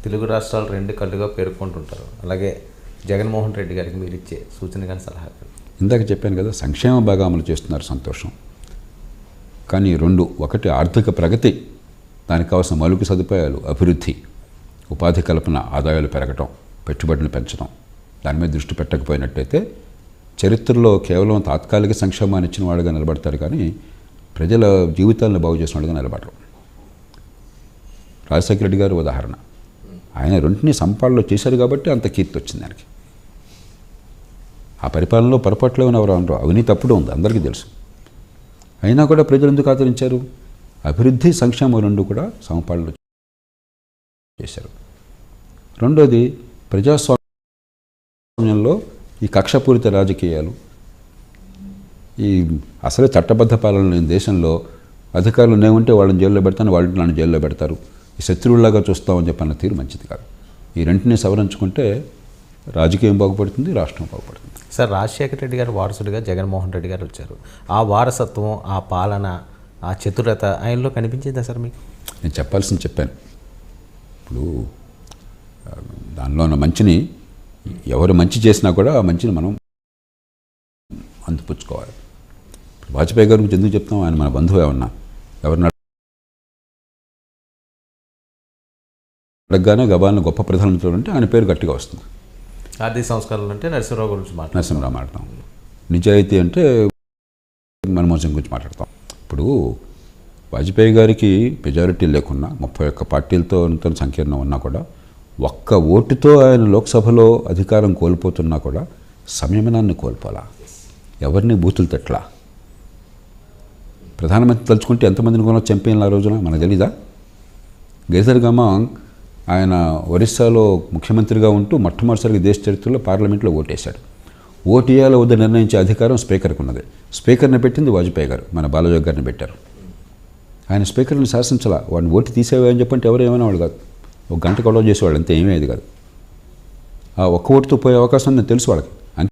తెలుగు రాష్ట్రాలు రెండు కళ్ళుగా పేర్కొంటుంటారు. అలాగే జగన్మోహన్ రెడ్డి గారికి మీరు ఇచ్చే సూచన కానీ సలహా కానీ? ఇందాక చెప్పాను కదా, సంక్షేమం బాగా అమలు చేస్తున్నారు, సంతోషం. కానీ రెండు, ఒకటి ఆర్థిక ప్రగతి, దానికి కావాల్సిన మౌలిక సదుపాయాలు, అభివృద్ధి, ఉపాధి కల్పన, ఆదాయాలు పెరగటం, పెట్టుబడులు పెంచడం, దాని మీద దృష్టి పెట్టకపోయినట్టయితే చరిత్రలో కేవలం తాత్కాలిక సంక్షేమాన్ని ఇచ్చిన వాడుగా నిలబడతారు, కానీ ప్రజల జీవితాలను బాగు చేసిన వాడుగా నిలబడరు. రాజశేఖర రెడ్డి గారు ఉదాహరణ. ఆయన రెంటిని సంపాదనలో చేశారు కాబట్టి అంత కీర్తి వచ్చింది ఆయనకి. ఆ పరిపాలనలో పొరపాట్లు ఏమైనా ఎవరు అనరు, అవినీతి తప్పుడు ఉంది, అందరికీ తెలుసు. అయినా కూడా ప్రజలు ఎందుకు ఆదరించారు? అభివృద్ధి, సంక్షేమం రెండు కూడా సమపాలనలో చేశారు. రెండోది, ప్రజాస్వామ్యంలో ఈ కక్షపూరిత రాజకీయాలు, ఈ అసలే చట్టబద్ధ పాలన లేని దేశంలో అధికారులు నేముంటే వాళ్ళని జైల్లో పెడతాను, వాళ్ళని జైల్లో పెడతారు, ఈ శత్రువులాగా చూస్తామని చెప్పిన తీరు మంచిది కాదు. ఈ రెంటిని సవరించుకుంటే రాజకీయం బాగుపడుతుంది, రాష్ట్రం బాగుపడుతుంది. సార్, రాజశేఖర రెడ్డి గారు వారసుడిగా జగన్మోహన్ రెడ్డి గారు వచ్చారు. ఆ వారసత్వం, ఆ పాలన, ఆ చతురత ఆయనలో కనిపించిందా సార్ మీకు? నేను చెప్పాల్సింది చెప్పాను. ఇప్పుడు దానిలో ఉన్న మంచిని, ఎవరు మంచి చేసినా కూడా ఆ మంచిని మనం అందిపుచ్చుకోవాలి. వాజ్పేయి గారి గురించి ఎందుకు చెప్తాం? ఆయన మన బంధువు. ఏమన్నా ఎవరిని అడగగానే గబాలను గొప్ప ప్రధానమంత్రులు అంటే ఆయన పేరు గట్టిగా వస్తుంది. ఆర్థిక సంస్కరణలు అంటే నరసింహరావు గురించి నరసింహరావు మాట్లాడతాం. నిజాయితీ అంటే మన్మోహన్ సింగ్ గురించి మాట్లాడతాం. ఇప్పుడు వాజ్పేయి గారికి మెజారిటీ లేకున్నా, 31 పార్టీలతో సంకీర్ణం ఉన్నా కూడా, ఒక్క ఓటుతో ఆయన లోక్సభలో అధికారం కోల్పోతున్నా కూడా సంయమనాన్ని కోల్పోలా, ఎవరిని బూతులు తట్లా. ప్రధానమంత్రి తలుచుకుంటే ఎంతమందిని కొన్నా చంపేయాలి ఆ రోజున మనకు తెలీదా? గిరిధర్ గమాంగ్ ఆయన ఒరిస్సాలో ముఖ్యమంత్రిగా ఉంటూ మొట్టమొదటిసారిగా దేశ చరిత్రలో పార్లమెంట్లో ఓటేశాడు. ఓటు వేయాలో వద్ద నిర్ణయించే అధికారం స్పీకర్కి ఉన్నది. స్పీకర్ని పెట్టింది వాజ్పేయి గారు, మన బాలయోగి గారిని పెట్టారు. ఆయన స్పీకర్ని శాసించాల, వాడిని ఓటు తీసేవా అని చెప్పంటే ఎవరు ఏమైనా వాడు కాదు, ఒక గంట గొడవ చేసేవాళ్ళు అంతే, ఏమేది కాదు. ఆ ఒక్క ఓటుతో పోయే అవకాశం నేను తెలుసు వాళ్ళకి.